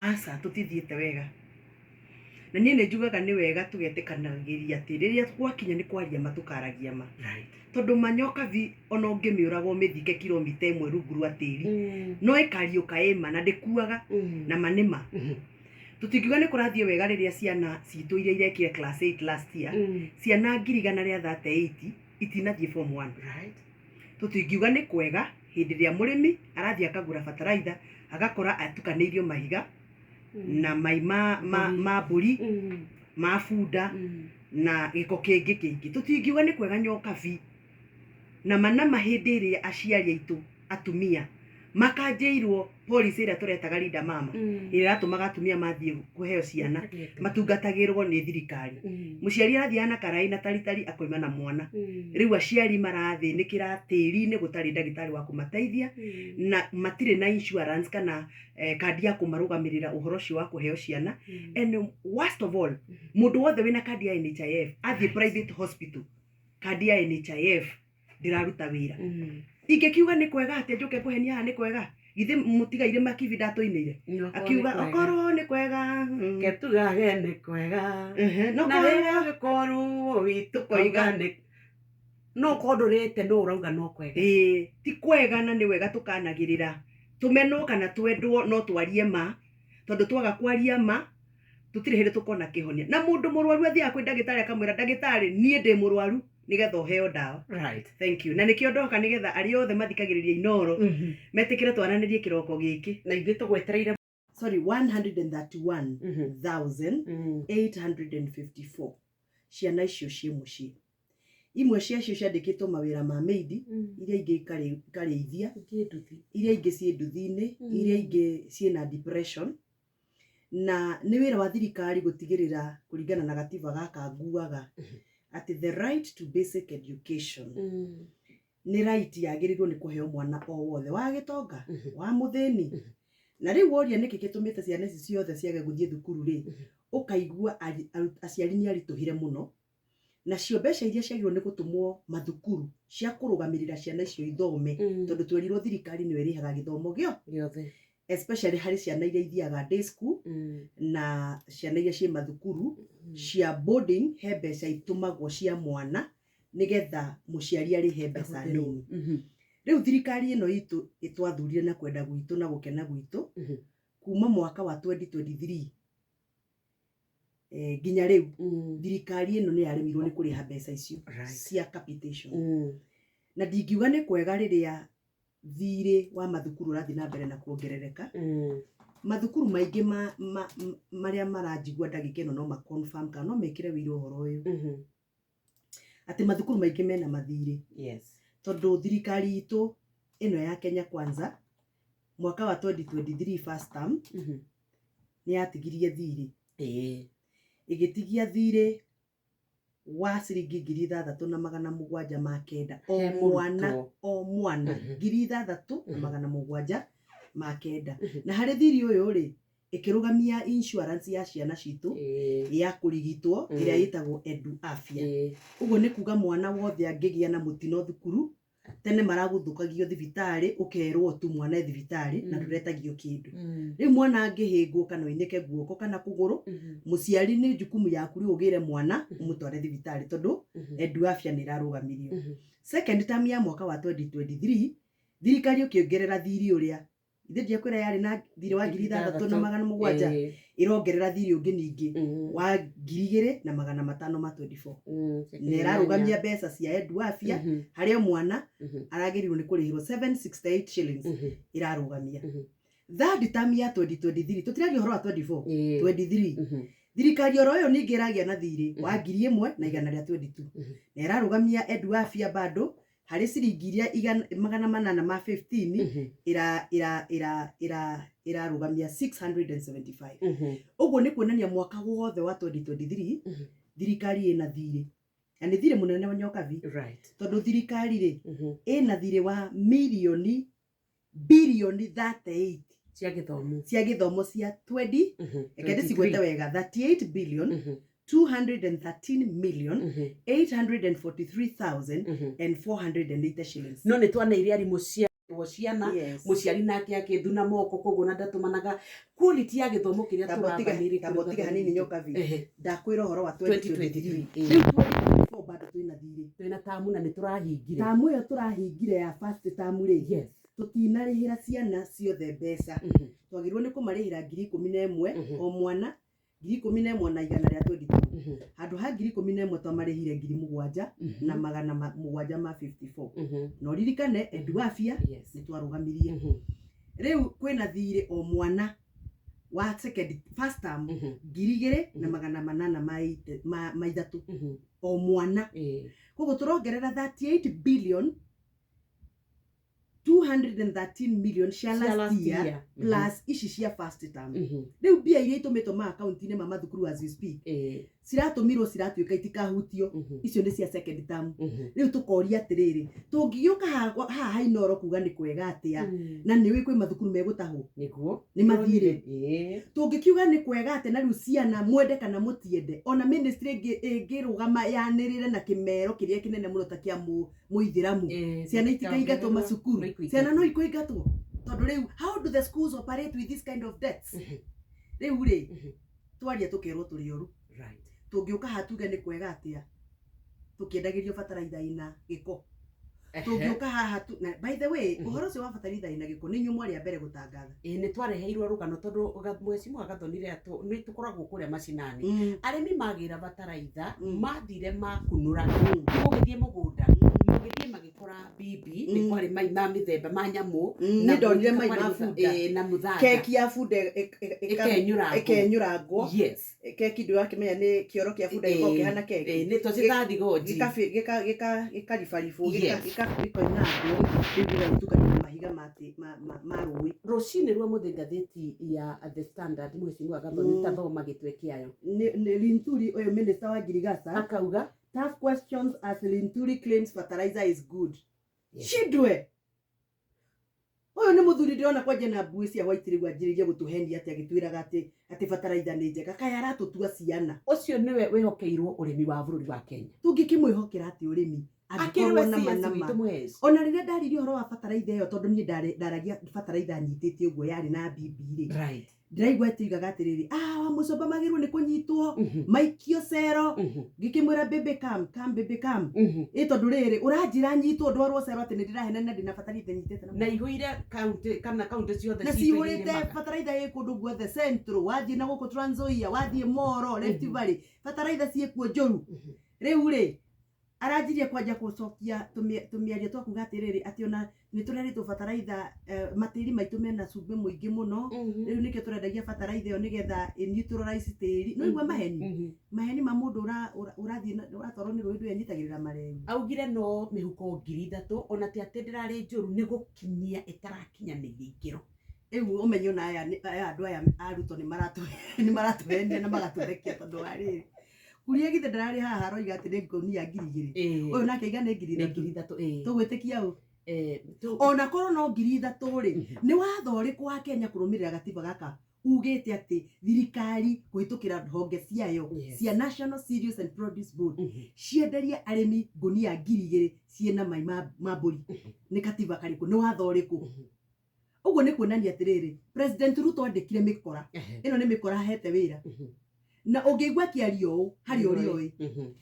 Asa tutithiete wega na niĩ nĩ njugaga nĩ wega tũgetĩkanagĩria atĩ rĩrĩa gwakinya nĩ kwaria ma tukaragia ma. Tondũ manyoka vi ona ũngĩmĩũraga ũmĩthike kilomita 1 rungu rwa tĩri no ĩkariũka ĩma na ndĩkuaga na manĩma. Tũtingiuga nĩ kũrathiĩ wega rĩrĩa ciana citũ iria irekire class 8 last year ciana 138 itinathiĩ form 1. Tũtingiuga nĩ kwega hĩndĩ ĩrĩa mũrĩmi arathiĩ akagũra bataraitha agakora atukanĩirio mahiga na mai ma mbũri ma bunda na gĩko kĩngĩ kĩingĩ. Tũtingiuga nĩ kwega nyoka vi na manama hĩndĩ ĩrĩa aciari aitũ atumia makanjĩirwo policy ĩrĩa tũretaga Linda Mama ĩrĩa yatũmaga atumia mathiĩ kũheo ciana matungatagĩrwo nĩ thirikari. Mũciari arathiaga na karai na taritari akoima na mwana. Rĩu aciari marathĩnĩkĩra tĩri-inĩ gũtarĩ ndagĩtarĩ wa kũmateithia na matirĩ na insurance kana kandi ya kũmarũgamĩrĩra ũhoro ũcio wa kũheo ciana. And worst of all, mũndũ wothe wĩna kandi ya NHIF athiĩ private hospital, kandi ya NHIF ndĩraruta wĩra. Ingĩkiuga nĩ kwega atĩ njoke kũhenia haha nĩ kwega githĩ mũtigaire makibi ndatũinĩire akiuga okorwo nĩ kwega ketugage nĩ kwega na rĩrĩa gĩkorwo witũ koiga nĩ no kondorete no urauga no kwega. Ti kwega na nĩ wega tũkanagĩrĩra tũmenwo kana twendwo no twarie ma tondũ twaga kwaria ma tũtirĩ hĩndĩ tũkona kĩhonia. Na mũndũ mũrwaru athiaga kwĩ ndagĩtarĩ akamwĩra ndagĩtarĩ niĩ ndĩ mũrwaru nigetha ũheo ndawa. Thank you. Na nĩkĩo ndoka nigetha arĩa othe mathikagĩrĩria Inooro metĩkĩre twaranĩrie kĩroko gĩkĩ na ithuĩ tũgwetereire 131,854 ciana icio ciĩ mũciĩ. Imwe ciacio ciandĩkĩtwo mawĩra ma maidi iria ingĩ ikarĩithia iria ingĩ ciĩ nduthi-inĩ iria ingĩ ciĩna depression. Na nĩ wĩra wa thirikari gũtigĩrĩra kũringana na gatiba gaka nguaga at the right to basic education nĩ right yagĩrĩirwo nĩ kũheo mwana o wothe wa gĩtonga wa mũthĩni. Na rĩu woria nĩkĩ gĩtũmĩte ciana ici ciothe ciage gũthiĩ thukuru rĩ ũkaigua aciari nĩ aritũhire mũno nacio mbeca iria ciagĩrĩirwo nĩ gũtũmwo mathukuru cia kũrũgamĩrĩra ciana icio ithome tondũ twerirwo thirikari nĩyo ĩrĩhaga gĩthomo gĩothe especially harĩ ciana iria ithiaga day school na ciana iria ciĩ mathukuru cia boarding he mbeca itumagwo cia mwana nigetha mũciari arĩhe mbeca nini. Rĩu thirikari ĩno itũ ĩtwathurire na kwenda gwitũ na gũkena gwitũ kuma mwaka wa 2023 nginya rĩu thirikari ĩno nĩ yaremirwo nĩ kũrĩha mbeca icio cia capitation. Na ndingiuga nĩ kwega rĩrĩa thirĩ wa mathukuru ũrathiĩ na mbere na kuongerereka. Mathukuru maingĩ marĩa maranjigua ndagĩka ĩno no ma confirm kana no mekĩre wĩira ũhoro ũyũ atĩ mathukuru maingĩ mena mathirĩ. Tondũ thirikari itũ ĩno ya Kenya Kwanza mwaka wa 2023 first term nĩ yatigirie thirĩ ĩgĩtigia thirĩ wa ciringi 6,790 o mwana 6,790. Na harĩ thirĩ ũyũ rĩ ĩkĩrũgamia insurance ya ciana citũ ya kũrigitwo ĩrĩa ĩtagwo Edu Afya. Ũguo nĩ kuga mwana wothe angĩgĩa na mũtino thukuru tene maragũthũkagio thibitarĩ ũkerwo tu mwana thibitarĩ na ndũretagio kĩndũ. Rĩu mwana angĩhĩngwo kana oinĩke guoko kana kũgũrũ mũciari nĩ jukumu yaku rĩu ũgĩre mwana ũmũtware thibitarĩ tondũ Edu Afya nĩ ĩrarũgamirio. Second term ya mwaka wa 2023 thirikari ũkĩongerera thirĩ ũrĩa ithe ndiakwĩra yarĩ na thirĩ wa 6,700 ĩrongerera thirĩ ũngĩ ningĩ wa 2,524 na ĩrarũgamia mbeca cia Edu Afya harĩa mwana aragĩrĩirwo nĩ kũrĩhĩrwo 768 shillings ĩrarũgamia. Third term ya 2023 tũtiragia ũhoro wa 24 23 thirikari oro yo ningĩ ĩragĩa na thirĩ wa 1,122 na ĩrarũgamia Edu Afya bado harĩ ciringi iria 815 ĩrarũgamia 675. Ũguo nĩ kuonania mwaka wothe wa 2023 thirikari ĩna thirĩ na nĩ thirĩ mũnene wa nyokavi tondũ thirikari rĩ ĩna thirĩ wa bilioni 38 cia gĩthomo cia 20 ekende cigwete wega 38 billion 213,843,480 shillings. No nĩ twana iria arimũ cia twa ciana Yes. muciari nake akithuna moko koguo na ndatumanaga quality ya githomo kiria Tabotiga hanini nyoka vi. Ndakwira uhoro wa 2023. Rĩu 2024 bado twina thirĩ. twina tamu na nĩtũrahingire Tamu ĩyo tũrahingire ya first tamu rĩ. yes Tutinarĩhĩra ciana ciothe mbeca. Twagĩrĩirwo nĩ kũmarĩhĩra 11,000 o mwana, 11,000 na 122. Handũ ha 11,000 twamarĩhire 7,000 na 754. No ririkane endu afia yes nĩ twarũgamirie. Rĩu kwĩna thirĩ o mwana wa first term 2,000 na 803 o mwana. Koguo tũrongerera 38 billion 213 million cia last year plus ici cia first term. Rĩu mbia iria itũmĩtwo ma akaunti-inĩ ma mathukuru as we speak ciratũmirwo ciratuĩka itikahutio, icio nĩ cia second term. Rĩu tũkoria atĩrĩrĩ, tũngĩgĩũka haha Inooro kuga nĩ kwega atĩa na nĩ wĩ kwĩ mathukuru megũtahwo nĩguo nĩ mathirĩ. Tũngĩkiuga nĩ kwega atĩ na rĩu ciana mwende kana mũtiende, ona ministry ĩngĩrũgama yanĩrĩre na kĩmero kĩrĩa kĩnene mũno ta kĩa mũithĩramu, ciana itikaingatwo macukuru, ciana no ikũingatwo tondũ rĩu how do the schools operate with this kind of debts? Rĩu rĩ twaria tũkerwo tũrĩ oru. Tũngĩũka hatuge nĩ kwega atĩa tũkĩendagĩrio bataraitha ina gĩko. Tũngĩũka haha by the way ũhoro ũcio wa bataraitha ina gĩko nĩ inyuĩ mwarĩ a mbere gũtangatha. Nĩ twareheirwo rũgano tondũ mwecimu agathonire nĩ tũkoragwo kũrĩa macinani arĩmi magĩra bataraitha mathire makunũra gũgĩthiĩ mũgũnda gũgĩthiĩ magĩkora bibi nĩ kwarĩ mai ma mĩthemba ma nyamũ na ndonire mai ma bunda na mũthanga keki ya bunda ĩkenyũrangwo. yes keki ndĩrakĩmenya nĩ kĩoro kĩa bunda gĩkoragwo kĩhana keki nĩ twacithathigonji gĩkaribaribu gĩkoinangwo rĩu gĩgatukanio na mahiga ma rũĩ. Rũcinĩ rwa mũthĩ ngathĩti ya The Standard mwecimu agathoni tathoma gĩtwe kĩayo Linturi ũyũ minister wa Girigaca akauga tough questions as Linturi claims fertilizer is good. Shidwe ũyũ nĩ mũthuri ndĩrona kwanja na mbui cia white rĩu anjĩrĩirie gũtũhenia atĩ agĩtwĩraga atĩ bataraitha nĩ njega kaya aratũtua ciana. Ũcio nĩwe wĩhokeirwo ũrĩmi wa bũrũri wa Kenya. Tũngĩkĩmwĩhokera atĩ ũrĩmi angĩkorwo nama ona rĩrĩa ndaririe ũhoro wa bataraitha ĩyo tondũ niĩ ndaragia bataraitha nyitĩte ũguo yarĩ na bibi rĩ ndĩraigua atiugaga atĩrĩrĩ wa mũcomba magĩrĩirwo nĩ kũnyitwo maikio cero ngĩkĩmwĩra baby come baby come tondũ rĩrĩ ũranjĩra nyitwo ndwarwo cero atĩ nĩ ndĩrahenana ndĩna bataraitha nyitĩte na ihũire kaunti ciothe na cihũrĩte bataraitha ĩ kũndũ guothe Central, wathiĩ na gũkũ Trans Nzoia, wathiĩ Moro, Rift Valley bataraitha ciĩkuo njũru. Rĩu rĩ aranjirie kwanja gũcokia tũmĩario twa kuga atĩrĩrĩ atĩ ona nĩ tũrerĩtwo bataraitha matĩri maitũ mena cumbĩ mũingĩ mũno, rĩu nĩkĩo tũrendagia bataraitha ĩyo nĩgetha neutralize tĩri. No igua maheni ma mũndũ ũrathiĩ ũratwarwo nĩ rũĩ ndũenyitagĩrĩra mareu. Augire no mĩhuko 3,000 ona ti atĩ ndĩrarĩ njũru nĩ gũkinyia ĩtarakinyanĩria ikĩro. Rĩu ũmenye ona aya andũ aya arutwo nĩ maratũhenia na magatũthekia tondũ wa rĩrĩ kuria githe ndararĩ haha aroiga atĩ nĩ ngũnia 2,000 ũyũ nake aiga nĩ 3,000 tũgwĩtĩkia ũ ona korwo no 3,000 rĩ nĩ watho ũrĩkũ wa Kenya kũrũmĩrĩra gatiba gaka ugĩte atĩ thirikari kũhĩtũkĩra honge ciayo cia National Cereals and Produce Board cienderie arĩmi ngũnia 2,000 ciĩna mai ma mbũri? Nĩ katiba karĩkũ? Nĩ watho ũrĩkũ? Ũguo nĩ kuonania atĩrĩrĩ President Ruto andĩkire mĩkora ĩno nĩ mĩkora hete wĩra na ũngĩigua kĩario ũũ harĩ ũrĩ oĩ.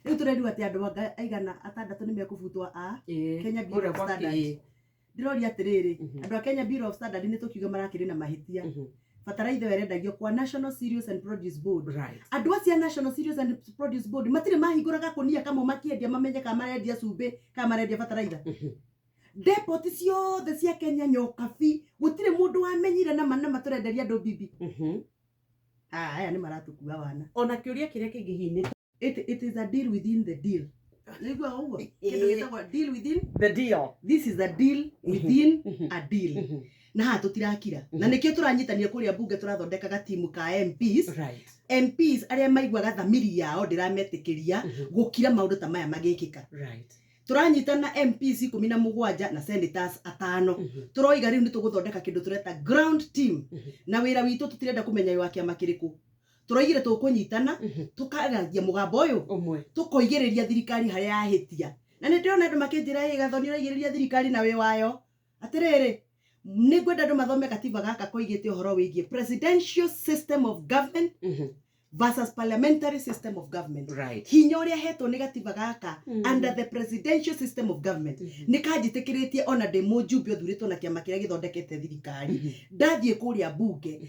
Rĩu tũrerwo atĩ andũ aigana 6 nĩ mekũbutwo Kenya Bureau of Standards. Ndĩroria atĩrĩrĩ andũ a Kenya Bureau of Standards nĩ tũkiuga marakĩrĩ na mahĩtia. Bataraitha ĩrendagio kwa National Cereals and Produce Board. Andũ acio National Cereals and Produce Board matirĩ mahingũraga kũnia kama makĩendia mamenye kana marendia cumbĩ kana marendia bataraitha. Depot ciothe cia Kenya nyokabi gũtirĩ mũndũ wamenyire nama tũrenderia andũ bibi. Aya nĩ maratukua wana. Ona kĩũria kĩrĩa kĩngĩhinĩka it is a deal within the deal. Nĩguo ũguo kĩndũ gĩtagwo deal within the deal. This is a deal within a deal. Na ha tũtirakira na nĩkĩo tũranyitania kũrĩa bunge tũrathondekaga timu ka MPs. MPs arĩa maiguaga thamiri yao ndĩrametĩkĩria gũkira maũndũ ta maya magĩkĩka. Turanyitana MPs 17 na senators 5. Turoiga rĩu nĩ tũgũthondeka kĩndũ tũreta ground team na wĩra witũ tũtirenda kũmenya wa kĩama kĩrĩkũ. Turoigire tũkũnyitana tukaragia mũgambo ũyũ tũkoigĩrĩria thirikari harĩa yahĩtia. Na nĩ ndĩrona andũ makĩnjĩra Gathoni ũraigĩrĩria thirikari na wĩ wayo atiriri nigwenda andu mathome katiba gaka koigite uhoro wigie presidential system of government versus parliamentary system of government. Right. Hinya uria hetwo ni gatiba gaka under the presidential system of government ni kanjitikiritie ona de mojumbe othuritwo na kiama kiria githondekete thirikari ndathie kuria bunge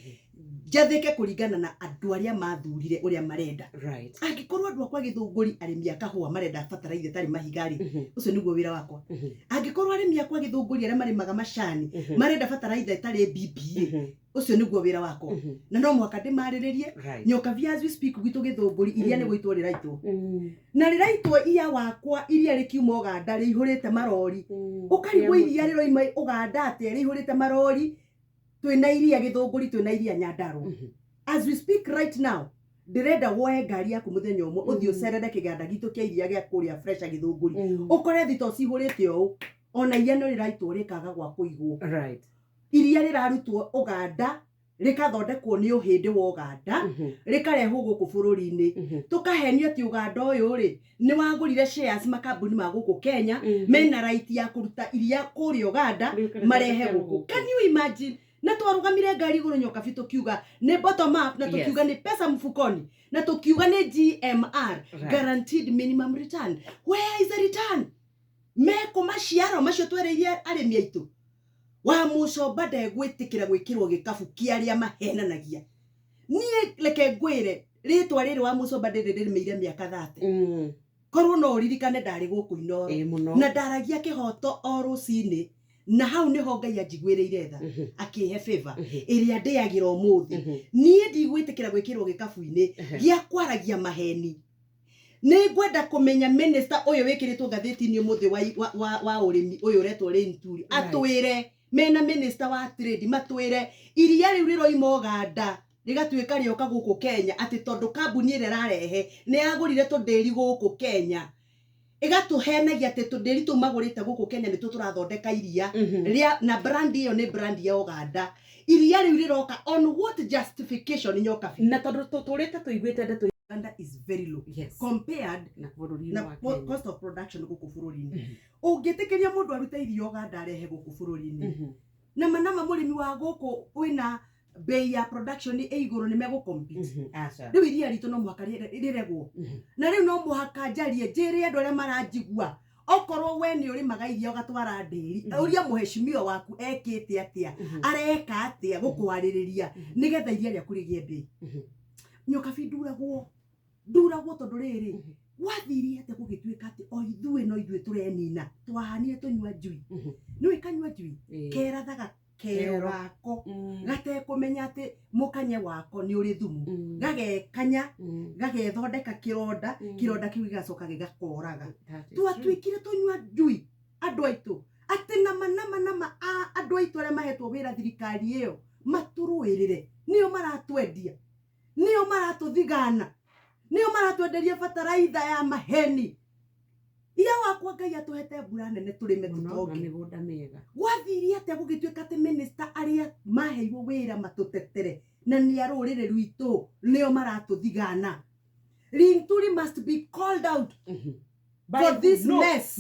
jathike kuringana na andu aria mathurire uria marenda. Right. Angikorwo andu akwa githunguri arimi akahua marenda fataraithe tari mahigari ucio niguo wira wakwa. Angikorwo arimi akwa githunguri aria marimaga macani marenda fataraithe tari BBA ucio niguo wira wakwa. Na no mwaka ndimariririe nyoka as we speak gwitu githunguri iria ni gwitwo riraitwo. Na riraitwo iya wakwa iria rikiuma Uganda rihurite marori. Ukarigwo iria riroima Uganda ate rihurite marori. Twina iria githunguri twina iria Nyandarua. As we speak right now ndirenda woe ngari yaku muthenya umwe uthio ucerere kiganda gitu kia iria gia kuria fresh githunguri ukore thito cihurite o ona iria no riraitwo rikaga gwa kuigwo. Right. Iria rirarutwo Uganda rikathondekwo ni uhindi wa Uganda rikarehwo guku bururi-ini tukahenio ati Uganda uyu ri ni wagurire shares makambuni ma guku Kenya mena right ya kuruta iria kuri Uganda marehe guku. Can you imagine? Na twarugamire ngari iguru nyoka bitu kiuga ni bottom up na tukiuga ni pesa mfukoni na tukiuga ni GMR guaranteed minimum return. Where is the return? Meko maciaro macio twereirie arimi aitu wa mucoba ndegwitikira gwikirwo gikabu kiaria mahenanagia. Nie leke ngwire ritwa riri wa mucoba ndirimeire miaka 30 korwo no ririkane ndari guku Inoro na ndaragia kihoto o rucini na hau niho Ngai anjigwiriire tha akihe favor iria ndiagira umuthi nie ndigwitikira gwikirwo gikabu-ini gia kwaragia maheni. Ni ngwenda kumenya minister uyu wikiritwo gatheti-ini umuthi wa urimi uyu retwo Linturi atwire mena minister wa trade matwire iria riu riroima Uganda rigatuika rioka guku Kenya ati tondu kambuni ire rarehe ni agurire tundiri guku Kenya igatuhenagia ati tundiri tumagurite guku Kenya ni turathondeka iria na brand iyo ni brand ya Uganda. Iria riu riroka on what justification nyoka na tondu tuturite tuiguite ndeto Uganda is very low compared na cost of production guku bururi-ini. Ungitikiria mundu aruta irio Uganda arehe guku bururi-ini na manama murimi wa guku wina bei ya production iguru ni mego compete. Riu iria ritu no mwaka riregwo na riu no muhaka njarie njire andu aria maranjigua okorwo we ni uri magairia ugatwara ndiri uria muheshimiwa waku ekite atia areka atia gukwaririria nigetha iria ria kurigie bei. Nyoka nduragwo tondu riri wathirie ate gugituika ati o ithue no ithue turenina twahanire tunywa njui ni wikanywa njui kerathaga kero gako gate kumenya ati mukanye wako ni uri thumu gagekanya gagethondeka kironda kiu gigacoka gigakoraga twatwikire tunywa njui andu aitu ati nama andu aitu aria mahetwo wira thirikari iyo maturuirire nio maratwendia nio maratuthigana nio maratwenderia fataraitha ya maheni. Ia wakwa Ngai atuhete mbura nene turime tutonge migunda miega wathirie ate gugituika ati minister aria maheirwo wira matutetere na ni arurire rwitu nio maratuthigana. Linturi must be called out for this mess.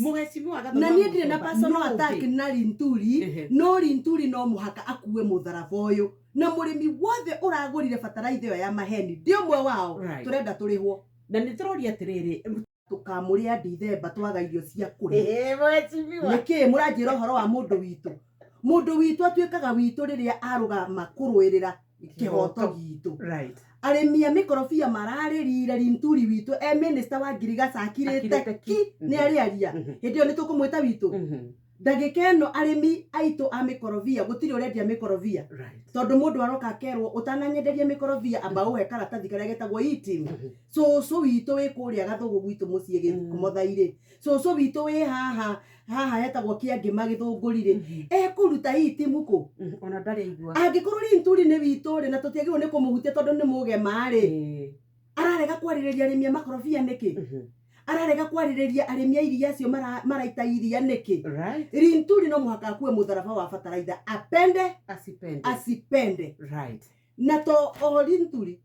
Na nie ndire na personal attack na Linturi no Linturi no muhaka akuwe mutharaba uyu na murimi wothe uragurire fataraitha iyo ya maheni ndio mwe wao turenda turihwo na ni turori atiriri tukamuria Dithemba twaga irio cia kuria niki muranjira horo wa mundu witu atuikaga witu riria arugama kuruirira kihoto gitu. Arimi a mikorofia mararĩrire Linturi witu minister wa Ngiriga cakirite ki ni ariaria hindio ni tukumwita witu ndagika ino arimi aitu a mikorofia gutiri urendia mikorofia tondu mundu aroka akerwo utananyenderia mikorofia amba uhe karatathi karia getagwo itim so witu wi kuria gathugu gwitu mucie gikumothaire so witu wi haha hetagwo kiangima githungurire kuruta itim ku ona ndari igua angikorwo Linturi ni witu ri na tutiagirwo ni kumuhutia tondu ni mugema ri ararega kwaririria arimi a makorofia niki ararega kwaririria arimi a iria acio maraita iria niki Linturi no muhaka akuwe mutharaba wa fataraitha apende asipende na to o Linturi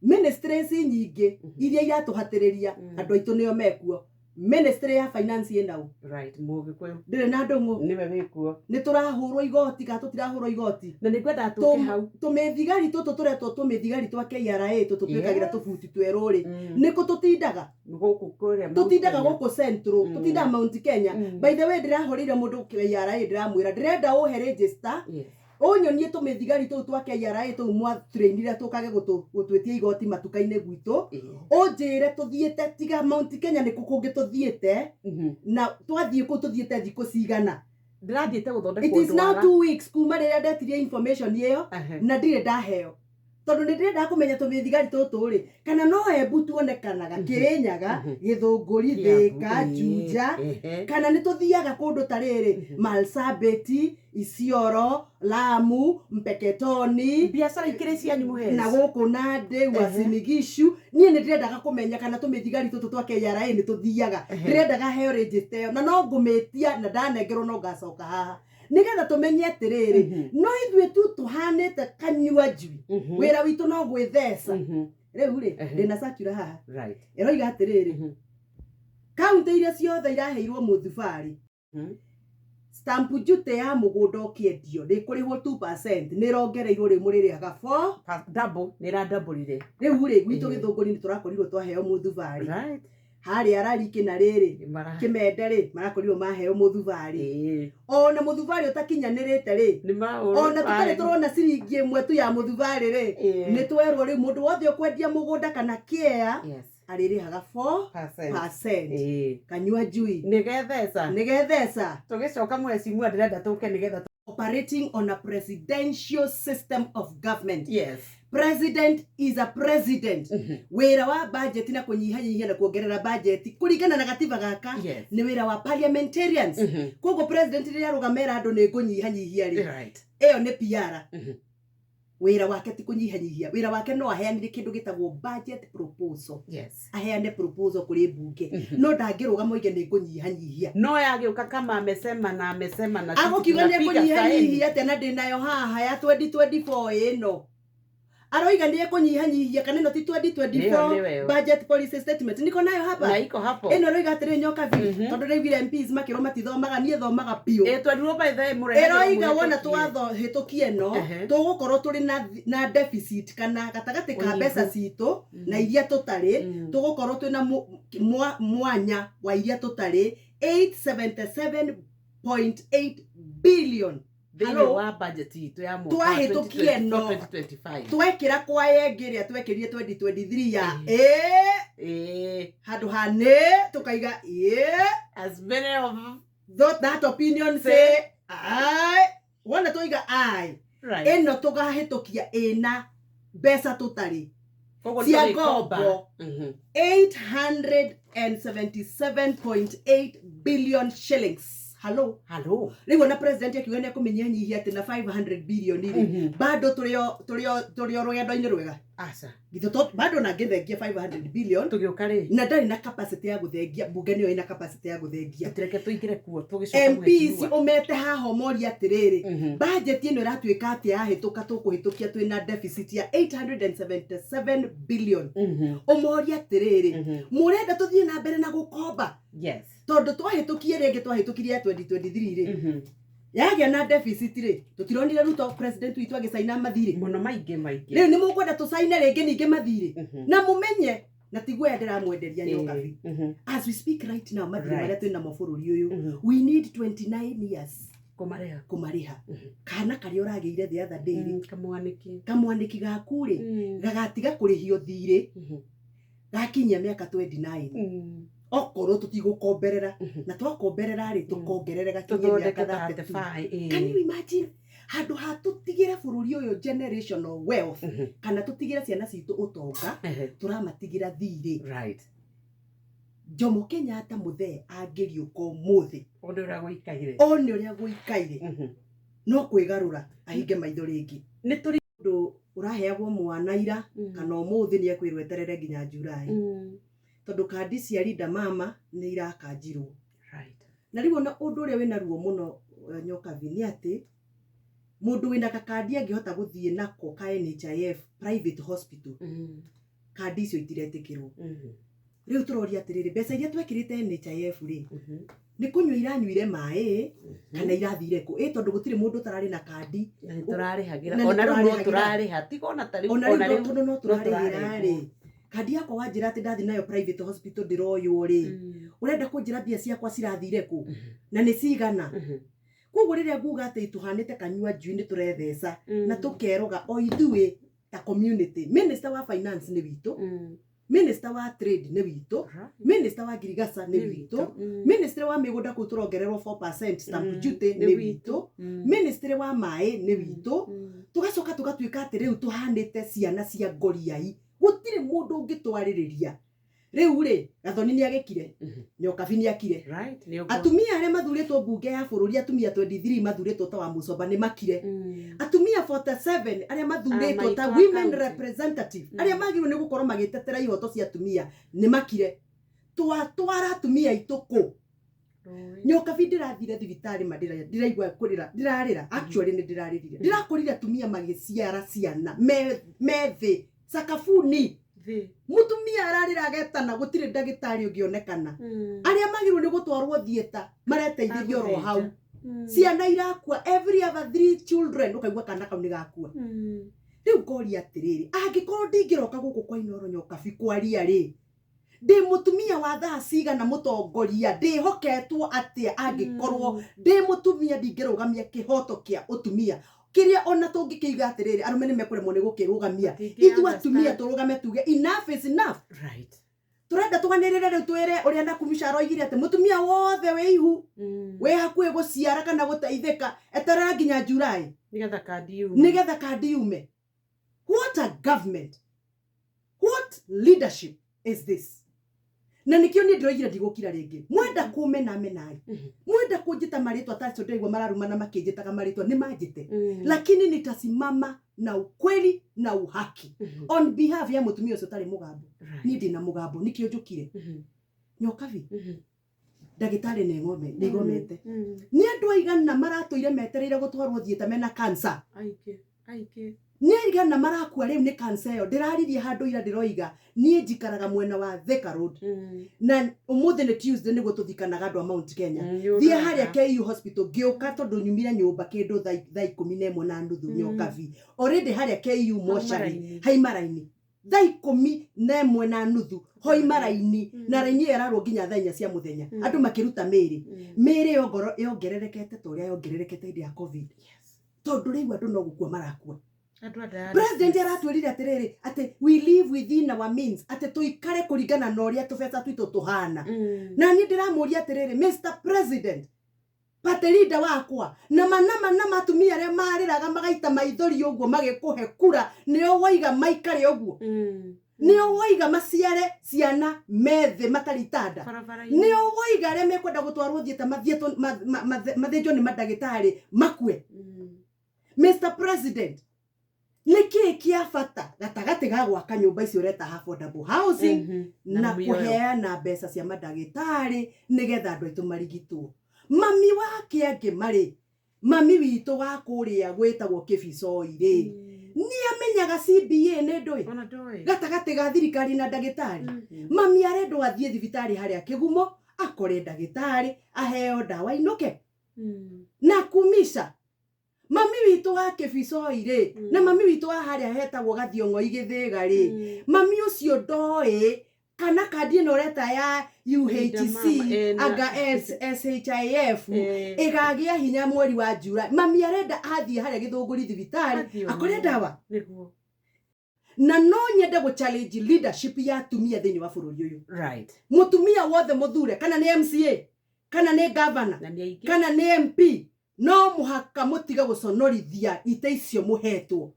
ministries nyingi iria iratuhatiriria andu aitu nio mekuo ministry ya finance yendao right Mũgĩkũyũ ndire na ndongo niwe wĩkuo ni turahurwo igoti ka tutirahurwo igoti na nĩngwenda tũke hau tumithigari tutu turetwo tumithigari twa KRA tutwikagira tubuti tweruri niko tutindaga gũkũ kũrĩa tutindaga gũkũ central tutindaga Mount Kenya by the way ndirahorire mundu KRA ndiramwira ndirenda uhe register onyonie tumithigari tu twa KRA tu mwa trainire tukage gutwetia igoti matuka-ine gwitu unjire tuthiete tiga Mount Kenya niko kungi tuthiete na twathie ku tuthiete thiko cigana ndirathiete guthondekwo it is now 2 weeks kuma riria ndetirie information iyo na ndire ndaheo tondu ndirenda kumenya tumithigari tutu ri kana no Embu tuonekanaga Kirinyaga Githunguri Thika Juja kana ni tuthiaga kundu tariri Marsabit Isiolo Lamu Mpeketoni biacara ikire cianyu muhezi na guku Nandi Uasin Gishu nie ni ndirendaga kumenya kana tumithigari tutu twa KRA ni tuthiaga ndirendaga heo register na no ngumitia na ndanengerwo no ngacoka haha nigetha tumenye atiriri no ithuĩ tu tuhanĩte kanyua njui wĩra witũ no gwĩtheca rĩu rĩ ndĩna circular haha ĩroiga atiriri kaunti iria ciothe iraheirwo mũthubari stamp duty ya mũgũnda ũkĩendio ndĩkũrĩhwo 2% nĩrongereirwo rĩ mũrĩrĩaga 4 double nĩradouble rĩu rĩ gwitũ Gĩthũngũri nĩ tũrakorirwo twaheo mũthubari hari arariki na riri Kimende ri marakorirwo maheo mũthubari ona mũthubari utakinyanirite ri ona tutari turona ciringi imwe tu ya mũthubari ri ni twerwo ri mundu wothe ukwendia mũgũnda kana kĩea arĩrĩhaga 4% kanyua njui nigetheca tugicoka mweci mwa ndirenda tuke nigetha operating on a presidential system of government president is a president wira wa budget na kunyihanyihia na kuongerera budget kuringana na gatiba gaka ni wira wa parliamentarians kogo president ria rugamera andu ni kunyihanyihia ri eyo ni PR wira wake ti kunyihanyihia wira wake no aheanire kindu gitagwo budget proposal aheane proposal kuri bunge no ndangirugama oige ni kunyihanyihia no yagiuka kama amesema na agokiuga ni kunyihanyihia tena ndinayo haha ya 2024 ino aroiga ndiye kunyihanyihia kana no ti 2024 budget policy statement niko nayo hapa na iko hapo eno roiga atire nyoka vi tondu rĩugire MPs makiro matithomaga nie thomaga piu twendirwo by the murehe eroiga wona twatho hitukie no tugukorwo turi na deficit kana gatagati ka mbeca citu na iria tutari tugukorwo twina mwanya wa iria tutari 877.8 billion Hello wa budget itu ya mwaka 2025 twekira kwa yengiria twekirie 2023 ya handu hane tukaiga as many of that opinion say wona tuiga eno tugahitukia ina mbeca tutari cia ngombo 877.8 billion shillings Hello. Rigo na president akiuga ni akumenyanyihia ati na 500 billion iri. Bado turio rwendo-ini rwega. Aca. Githo bado na ngethengia 500 billion. Tugiuka ri. Na ndari na capacity ya guthengia bunge niyo ina capacity ya guthengia. Tureke tuingire kuo tugicoka MPs umete haho mori atiriri. Budget ino iratuika ati yahituka tukuhitukia twina deficit ya 877 billion. Umori atiriri. Murenda tuthie na mbere na gukomba. Tondu twahitukie ringi twahitukirie 2023 ri yagia na deficit ri tutironire Ruto president witu agisaina mathiri muno maingi riu ni mukwenda tusaine ringi ningi mathiri na mumenye na tigwe ndiramwenderia nyoka vi as we speak right now mathiri maria twina mabururi uyu we need 29 years kumariha kana kari urageire the other day kamwaniki gaku ri gagatiga kurihio thiri gakinya miaka 29 okoro tutigukomberera na twakomberera ri tukongererega kinyia miaka 35 can you imagine handu hatutigira bururi uyu generational wealth kana tutigira ciana citu utonga turamatigira thiri Jomo Kenyatta muthe angiriuka muthi onde uria guikaire no kwigarura ahinge maitho ringi ni turi ndu uraheagwo mwana ira kana umuthi ni ekwirwo eterere nginya Julai tondu kandi cia Linda Mama ni irakanjirwo na riu na undu uria wina ruo muno nyoka vi ni ati mundu wina kakandi angihota guthie nako ka NHIF private hospital kandi icio itiretikirwo riu turoria atiriri mbeca iria twekirite NHIF ri ni kunywa iranyuire mai kana irathire ku tondu gutire mundu tarari na kandi turarihagira ona riu no turariha tiga ona tari ona riu tondu no turariha ri kandi yakwa wanjira ati ndathi nayo private hospital ndiroywo ri urenda kunjira mbia ciakwa cirathire ku na ni cigana koguo riria nguga ati tuhanite kanyua njui ni turetheca na tukeroga o ithuĩ ta community minister wa finance ni witu minister wa trade ni witu minister wa Girigaca ni witu minister wa migunda ku turongererwo 4% stamp duty ni witu minister wa mai ni witu tugacoka tugatuika ati riu tuhanite ciana cia ngoriai gutire mundu ungitwaririria riu ri Gathoni ni agekire Nyokabi ni akire atumia aria mathuritwo bunge ya bururi atumia 23 mathuritwo ta wa Mucomba ni makire atumia 47 aria mathuritwo ta women representative aria magirwo ni gukorwo magitetera ihoto cia atumia ni makire twara atumia ituku Nyokabi ndirathire thibitari ndiraigwa kurira ndirarira actually ni ndiraririre ndirakorire atumia magiciara ciana methi sakafuni mutumia ararira agetana gutire ndagitari ungionekana aria magirwo ni gutwarwo thieta mareteithio ro hau ciana irakua every other 3 children ukaigwa kana kau ni gakua riu ngoria atiriri angikorwo ndingiroka guku kwa Inoro Nyokabi kwaria ri ndi mutumia wa thaa cigana mutongoria ndihoketwo atia angikorwo ndi mutumia ndingirugamia kihoto kia utumia kiria ona tungikiiga atiriri arume ni mekuremwo ni gukirugamia ithu atumia turugame tuge enough is enough turenda tuganirire riu twire uria Nakumisha aroigire ati mutumia wothe wi ihu wi hakuhi guciara kana guteithika eterera nginya July nigetha kandi yume. What a government, what leadership is this? Na nikio ni ndirogire ndigukira ringi mwenda kumena menai mwenda kunjita maritwa tacho ndigwa mararuma na makinjitaga maritwa ni manjite lakini nitasimama na ukweli na uhaki on behalf ya mutumia ucio tari mugambo ni ndina mugambo nikio njukire Nyokabi ndagitari ni ngome ndigomete ni andu aigana maratuire metereire gutwarwo thieta mena cancer aike ni aigana marakua riu ni cancer yo ndiraririe handu ira ndiroiga nie njikaraga mwena wa Thika Road na umuthi ni Tuesday ni gututhikanaga andu a Mount Kenya thie haria KU hospital giuka tondu nyumire nyumba kindu thaa 11:30 Nyokabi already haria KU moshari haimaraini thaa 11:30 hoimaraini na raini erarwo nginya thaa 4 cia muthenya andu makiruta miri yongoro yongererekete toria yongererekete indi ya covid tondu riu andu no gukua marakua. President aratwirire atiriri ati we live within our means ati tuikare kuringana na uria tubeta twitu tuhana na ni ndiramuria atiriri Mr President pate leader wakwa na manama atumia aria mariraga magaita maithori uguo magikuhe kura nio waiga maikare uguo nio waiga maciare ciana methe mataritada nio waiga aria mekwenda gutwarwo thieta mathinjo ni madagitari makue. Mr President niki kia fata gatagati ga gwaka nyumba icio reta affordable housing na kuheana mbeca cia madagitari nigetha andu aitu marigitwo. Mami wake angi mari mami witu wa kuria gwetagwo Kibicoi ri ni amenyaga CBA ni ndui gatagati ga thirikari na ndagitari mami arendwo athie thibitari haria Kigumo akore ndagitari aheo dawa inuke Nakumisha mami witu wa Kibicoi ri na mami witu wa haria hetagwo Gathiongo igithiga ri mami ucio ndoi kana kandi no reta ya UHC aga SHIF igagia hinya mweri wa Julai mami arenda athie haria Githunguri thibitari akore dawa na no nyende go challenge leadership ya atumia thini wa bururi uyu mutumia wothe muthure kana ni MCA kana ni governor kana ni MP no muhaka mutiga guconorithia ite icio muhetwo.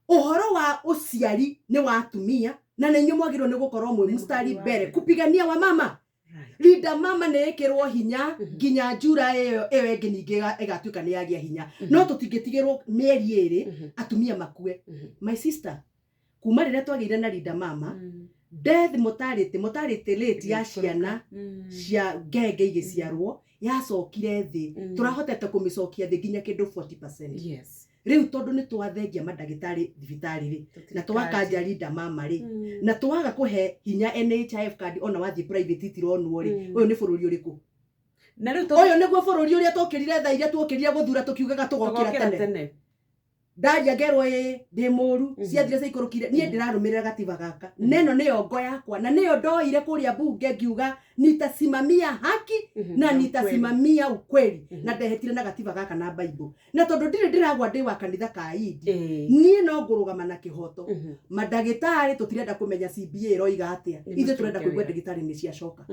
Uhoro wa uciari ni wa atumia na nenyu mwagirwo ni gukorwo mwe mustari mbere kupigania wa mama leader mama ne ekirwo hinya nginya njura iyo engi ningi egatuika ni yagia hinya no tutingitigirwo mieri iri atumia makue. My sister kuma rire twagire na leader mama death mortality rate ya ciana cia ngenge igiciarwo yacokire thi turahotete kumicokia thi nginya kindu 40%. Riu tondu ni twathengia madagitari thibitari ri na twakanja leader mama ri na twaga kuhe hinya NHIF card ona wathi private itironwo ri uyu ni bururi uriku na riu uyu niguo bururi uria tokirire tha iria twokirire guthura tukiugaga tugokira tene ndaria ngerwo ndi muru ciathire ciikurukire nie ndirarumirira gatiba gaka neno niyo ngo yakwa na niyo ndoire kuria bunge ngiuga nitasimamia haki na nitasimamia ukweli na ndehetire na gatiba gaka na Bible na tondu ndiragwa ndi wa kanitha ka Idi nie no ngurugama na kihoto madagitari tutirenda kumenya CBA roiga atia ithe turenda kuigwa ndagitari ni ciacoka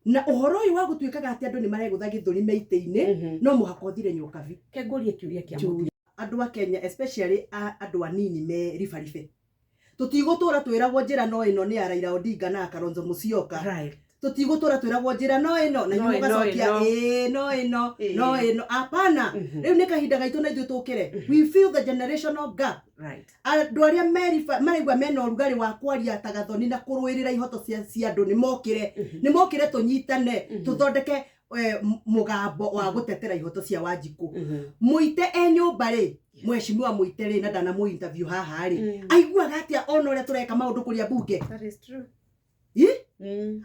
na uhoro uyu wa gutuikaga ati andu ni maregutha githuri meite-ini no muhaka uthire nyokavi kengorie kiuria kia muthia andu a Kenya especially andu anini me ribaribe tutigutura twiragwo njira no ino ni Raila Odinga na Kalonzo Musyoka tutigutura twiragwo njira no ino na nyuga gacokia no ino apana riu ni kahinda gaitu na ithu tukire we feel the generational gap andu aria marigwa mena urugari wa kwaria tagathoni na kuruirira ihoto cia andu ni mokire tunyitane tuthondeke mugambo wa gutetera ihoto cia Wanjiku muite enyumba ri mweshimiwa muite ri na ndana mu interview haha ri aiguaga atia ona uria tureka maundu kuria bunge that is true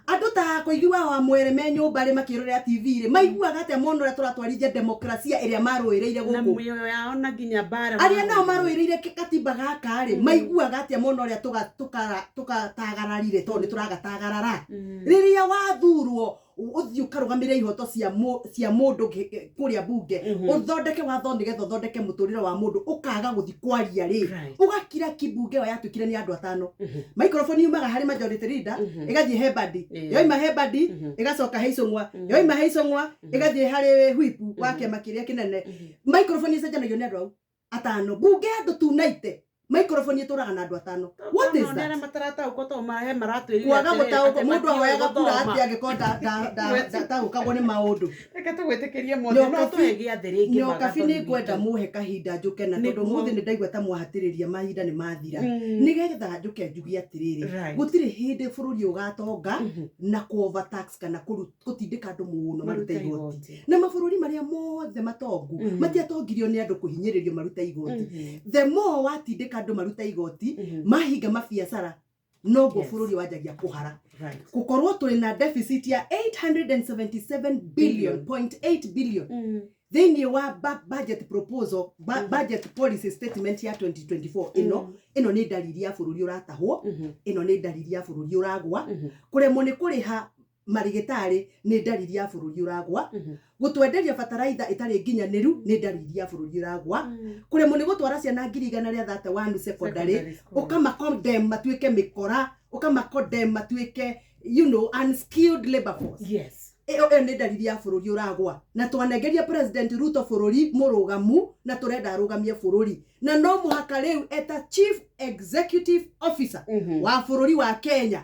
andu ta kuigua wa mwere me nyumba ri makirorera TV ri maiguaga atia mono uria turatwarithia demokrasia iria maruireire guku na muyo yao na nginya bara aria nao maruireire katiba gaka ri maiguaga atia mono uria tukatagararire tondu turagatagarara riria wathurwo uthio karugamire ihoto cia mundu kuria bunge uthondeke watho nigetha uthondeke muturire wa mundu ukaga guthi kwaria ri ugakira kibunge wa yatwikire ni andu atano microphone yumaga hari majority leader igathie hebadi yoima hebadi igacoka heicongwa yoima heicongwa igathie hari whip wake makiria kinene microphone icenjanagio ni andu atano bunge andu tunaite microphone ituraga na andu atano what is that matarata ukoto mahe maratwiri kwaga gutauko mundu ahoyaga kura ati agikonda da ukagwo ni maundu reke tugwitikirie mothe no tuhegia thiringi nyokabini kwenda muhe kahinda njuke na tondu muthi ni ndaigwa ta mwahatiriria mahinda ni mathira nigetha njuke njugi atiriri gutiri hindi bururi ugatonga na ku overtax kana gutindika andu muno maruta igoti na mabururi maria mothe matongu matiatongirio ni andu kuhinyiririo maruta igoti the more watindika andu maruta igoti mahinga mabiacara no go bururi wajagia kuhara gukorwo turi na deficit ya 877 billion thini wa budget proposal budget policy statement ya 2024 ino ni dalili ya bururi uratahwo ino ni dalili ya bururi uragwa kuremwo ni kuriha marigitari ni dalili ya bururi uragwa gutwenderia fertilizer itari nginyaniru ni dalili ya bururi uragwa kuremwo ni gutwara ciana ngiri 131 secondary ukama condemn matuike mikora ukama condemn matuike unskilled labor force iyo ni dalili ya bururi uragwa na twanengeria president Ruto bururi murugamu na turenda arugamie bururi na no muhaka riu eta chief executive officer wa bururi wa Kenya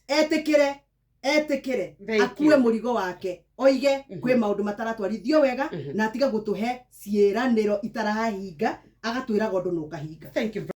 etekere akue murigo wake oige kwe maundu mataratwarithio wega na atiga gutuhe cieraniro itarahinga agatwira gondo no kahinga. Thank you.